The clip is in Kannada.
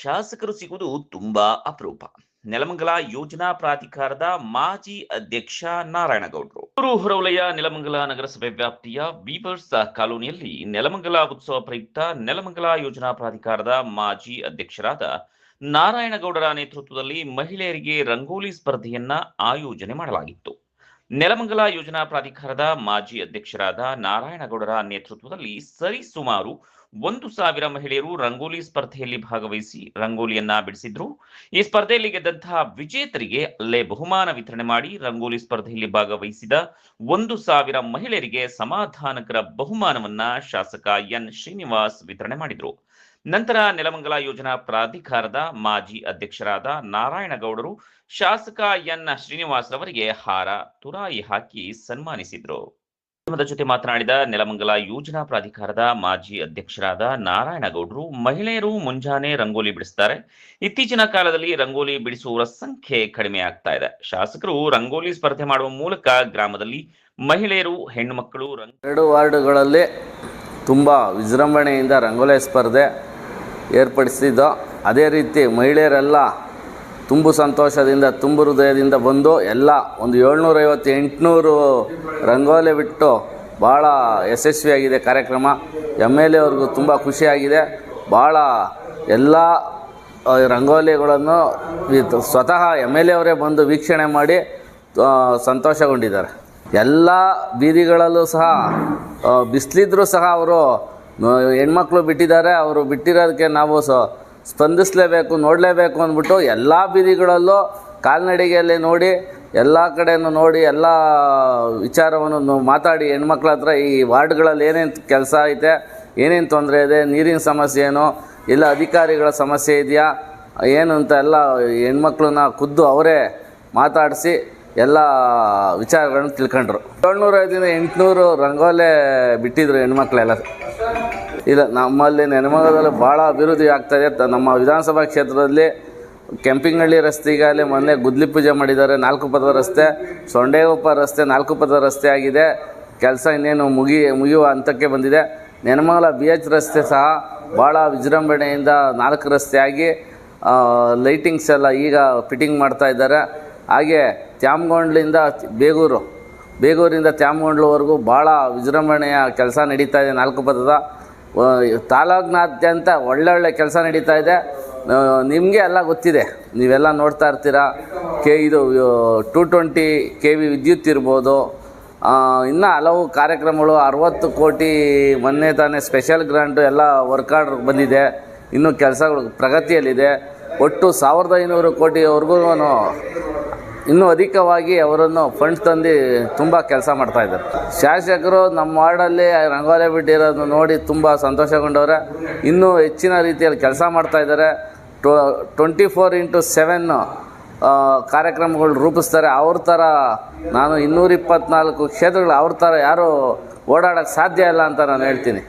ಶಾಸಕರು ಸಿಗುವುದು ತುಂಬಾ ಅಪರೂಪ. ನೆಲಮಂಗಲ ಯೋಜನಾ ಪ್ರಾಧಿಕಾರದ ಮಾಜಿ ಅಧ್ಯಕ್ಷ ನಾರಾಯಣಗೌಡರು ಹೊರವಲಯ ನೆಲಮಂಗಲ ನಗರಸಭೆ ವ್ಯಾಪ್ತಿಯ ವೀವರ್ಸ್ ಕಾಲೋನಿಯಲ್ಲಿ ನೆಲಮಂಗಲ ಉತ್ಸವ ಪ್ರಯುಕ್ತ ನೆಲಮಂಗಲ ಯೋಜನಾ ಪ್ರಾಧಿಕಾರದ ಮಾಜಿ ಅಧ್ಯಕ್ಷರಾದ ನಾರಾಯಣಗೌಡರ ನೇತೃತ್ವದಲ್ಲಿ ಮಹಿಳೆಯರಿಗೆ ರಂಗೋಲಿ ಸ್ಪರ್ಧೆಯನ್ನ ಆಯೋಜನೆ ಮಾಡಲಾಗಿತ್ತು. ನೆಲಮಂಗಲ ಯೋಜನಾ ಪ್ರಾಧಿಕಾರದ ಮಾಜಿ ಅಧ್ಯಕ್ಷರಾದ ನಾರಾಯಣಗೌಡರ ನೇತೃತ್ವದಲ್ಲಿ ಸರಿಸುಮಾರು 1,000 ಮಹಿಳೆಯರು ರಂಗೋಲಿ ಸ್ಪರ್ಧೆಯಲ್ಲಿ ಭಾಗವಹಿಸಿ ರಂಗೋಲಿಯನ್ನ ಬಿಡಿಸಿದ್ರು. ಈ ಸ್ಪರ್ಧೆಯಲ್ಲಿ ಗೆದ್ದಂತಹ ವಿಜೇತರಿಗೆ ಅಲ್ಲೇ ಬಹುಮಾನ ವಿತರಣೆ ಮಾಡಿ ರಂಗೋಲಿ ಸ್ಪರ್ಧೆಯಲ್ಲಿ ಭಾಗವಹಿಸಿದ 1,000 ಮಹಿಳೆಯರಿಗೆ ಸಮಾಧಾನಕರ ಬಹುಮಾನವನ್ನ ಶಾಸಕ ಎನ್ ಶ್ರೀನಿವಾಸ್ ವಿತರಣೆ ಮಾಡಿದ್ರು. ನಂತರ ನೆಲಮಂಗಲ ಯೋಜನಾ ಪ್ರಾಧಿಕಾರದ ಮಾಜಿ ಅಧ್ಯಕ್ಷರಾದ ನಾರಾಯಣಗೌಡರು ಶಾಸಕ ಎನ್ ಶ್ರೀನಿವಾಸ್ ಅವರಿಗೆ ಹಾರ ತುರಾಯಿ ಹಾಕಿ ಸನ್ಮಾನಿಸಿದ್ರು. ಜೊತೆ ಮಾತನಾಡಿದ ನೆಲಮಂಗಲ ಯೋಜನಾ ಪ್ರಾಧಿಕಾರದ ಮಾಜಿ ಅಧ್ಯಕ್ಷರಾದ ನಾರಾಯಣಗೌಡರು, ಮಹಿಳೆಯರು ಮುಂಜಾನೆ ರಂಗೋಲಿ ಬಿಡಿಸ್ತಾರೆ. ಇತ್ತೀಚಿನ ಕಾಲದಲ್ಲಿ ರಂಗೋಲಿ ಬಿಡಿಸುವವರ ಸಂಖ್ಯೆ ಕಡಿಮೆ ಆಗ್ತಾ ಇದೆ. ಶಾಸಕರು ರಂಗೋಲಿ ಸ್ಪರ್ಧೆ ಮಾಡುವ ಮೂಲಕ ಗ್ರಾಮದಲ್ಲಿ ಮಹಿಳೆಯರು, ಹೆಣ್ಣು ಮಕ್ಕಳು 2 ವಾರ್ಡುಗಳಲ್ಲಿ ತುಂಬಾ ವಿಜೃಂಭಣೆಯಿಂದ ರಂಗೋಲಿ ಸ್ಪರ್ಧೆ ಏರ್ಪಡಿಸಿದ್ದು. ಅದೇ ರೀತಿ ಮಹಿಳೆಯರೆಲ್ಲ ತುಂಬು ಸಂತೋಷದಿಂದ, ತುಂಬು ಹೃದಯದಿಂದ ಬಂದು ಎಲ್ಲ ಒಂದು 750-800 ರಂಗೋಲಿ ಬಿಟ್ಟು ಭಾಳ ಯಶಸ್ವಿಯಾಗಿದೆ ಕಾರ್ಯಕ್ರಮ. MLA ಅವ್ರಿಗೂ ತುಂಬ ಖುಷಿಯಾಗಿದೆ. ಭಾಳ ಎಲ್ಲ ರಂಗೋಲಿಗಳನ್ನು ಸ್ವತಃ MLA ಅವರೇ ಬಂದು ವೀಕ್ಷಣೆ ಮಾಡಿ ಸಂತೋಷಗೊಂಡಿದ್ದಾರೆ. ಎಲ್ಲ ಬೀದಿಗಳಲ್ಲೂ ಸಹ ಬಿಸಿಲಿದ್ರೂ ಸಹ ಅವರು ಹೆಣ್ಮಕ್ಳು ಬಿಟ್ಟಿದ್ದಾರೆ. ಅವರು ಬಿಟ್ಟಿರೋದಕ್ಕೆ ನಾವು ಸ್ಪಂದಿಸಲೇಬೇಕು, ನೋಡಲೇಬೇಕು ಅಂದ್ಬಿಟ್ಟು ಎಲ್ಲ ಬೀದಿಗಳಲ್ಲೂ ಕಾಲ್ನಡಿಗೆಯಲ್ಲಿ ನೋಡಿ, ಎಲ್ಲ ಕಡೆಯೂ ನೋಡಿ, ಎಲ್ಲ ವಿಚಾರವನ್ನು ಮಾತಾಡಿ ಹೆಣ್ಮಕ್ಳ ಹತ್ರ ಈ ವಾರ್ಡ್ಗಳಲ್ಲಿ ಏನೇನು ಕೆಲಸ ಐತೆ, ಏನೇನು ತೊಂದರೆ ಇದೆ, ನೀರಿನ ಸಮಸ್ಯೆ ಏನು, ಇಲ್ಲ ಅಧಿಕಾರಿಗಳ ಸಮಸ್ಯೆ ಇದೆಯಾ ಏನು ಅಂತ ಎಲ್ಲ ಹೆಣ್ಮಕ್ಳನ್ನ ಖುದ್ದು ಅವರೇ ಮಾತಾಡಿಸಿ ಎಲ್ಲ ವಿಚಾರಗಳನ್ನು ತಿಳ್ಕೊಂಡ್ರು. 750-800 ರಂಗೋಲೆ ಬಿಟ್ಟಿದ್ರು ಹೆಣ್ಮಕ್ಳೆಲ್ಲ. ಇಲ್ಲ, ನಮ್ಮಲ್ಲಿ ನೆಲಮಂಗಲದಲ್ಲಿ ಭಾಳ ಅಭಿವೃದ್ಧಿ ಆಗ್ತಾಯಿದೆ. ನಮ್ಮ ವಿಧಾನಸಭಾ ಕ್ಷೇತ್ರದಲ್ಲಿ ಕೆಂಪಿಂಗಳ್ಳಿ ರಸ್ತೆ ಈಗಾಗಲೇ ಮೊನ್ನೆ ಗುದ್ಲಿ ಪೂಜೆ ಮಾಡಿದ್ದಾರೆ. 4 ಪಥದ ರಸ್ತೆ, ಸೊಂಡೆಗೊಪ್ಪ ರಸ್ತೆ 4 ಪಥದ ರಸ್ತೆ ಆಗಿದೆ. ಕೆಲಸ ಇನ್ನೇನು ಮುಗಿಯುವ ಹಂತಕ್ಕೆ ಬಂದಿದೆ. ನೆಲಮಂಗಲ BH ರಸ್ತೆ ಸಹ ಭಾಳ ವಿಜೃಂಭಣೆಯಿಂದ 4 ರಸ್ತೆ ಆಗಿ ಲೈಟಿಂಗ್ಸ್ ಎಲ್ಲ ಈಗ ಫಿಟ್ಟಿಂಗ್ ಮಾಡ್ತಾ ಇದ್ದಾರೆ. ಹಾಗೆ ತ್ಯಾಮಗೊಂಡ್ಲಿಂದ ಬೇಗೂರಿಂದ ತ್ಯಾಮಗೊಂಡ್ಲವರೆಗೂ ಭಾಳ ವಿಜೃಂಭಣೆಯ ಕೆಲಸ ನಡೀತಾ ಇದೆ. 4 ಪಥದ ತಾಲೂಕಿನಾದ್ಯಂತ ಒಳ್ಳೊಳ್ಳೆ ಕೆಲಸ ನಡೀತಾ ಇದೆ. ನಿಮಗೆ ಎಲ್ಲ ಗೊತ್ತಿದೆ, ನೀವೆಲ್ಲ ನೋಡ್ತಾ ಇರ್ತೀರ. ಇದು 220 kV ವಿದ್ಯುತ್ ಇರ್ಬೋದು, ಇನ್ನೂ ಹಲವು ಕಾರ್ಯಕ್ರಮಗಳು. 60 ಕೋಟಿ ಮೊನ್ನೆ ತಾನೇ ಸ್ಪೆಷಲ್ ಗ್ರಾಂಟು ಎಲ್ಲ ವರ್ಕ್ ಆರ್ಡರ್ ಬಂದಿದೆ. ಇನ್ನೂ ಕೆಲಸಗಳು ಪ್ರಗತಿಯಲ್ಲಿದೆ. ಒಟ್ಟು 1,500 ಕೋಟಿವರೆಗೂ ಇನ್ನೂ ಅಧಿಕವಾಗಿ ಅವರನ್ನು ಫಂಡ್ಸ್ ತಂದು ತುಂಬ ಕೆಲಸ ಮಾಡ್ತಾಯಿದ್ದಾರೆ. ಶಾಸಕರು ನಮ್ಮ ವಾರ್ಡಲ್ಲಿ ರಂಗೋಲಿ ಬಿಟ್ಟಿರೋದು ನೋಡಿ ತುಂಬ ಸಂತೋಷಗೊಂಡವ್ರೆ. ಇನ್ನೂ ಹೆಚ್ಚಿನ ರೀತಿಯಲ್ಲಿ ಕೆಲಸ ಮಾಡ್ತಾಯಿದ್ದಾರೆ. 24x7 ಕಾರ್ಯಕ್ರಮಗಳು ರೂಪಿಸ್ತಾರೆ. ಅವ್ರ ಥರ ನಾನು 224 ಕ್ಷೇತ್ರಗಳು ಅವ್ರ ಥರ ಯಾರೂ ಓಡಾಡೋಕ್ಕೆ ಸಾಧ್ಯ ಇಲ್ಲ ಅಂತ ನಾನು ಹೇಳ್ತೀನಿ.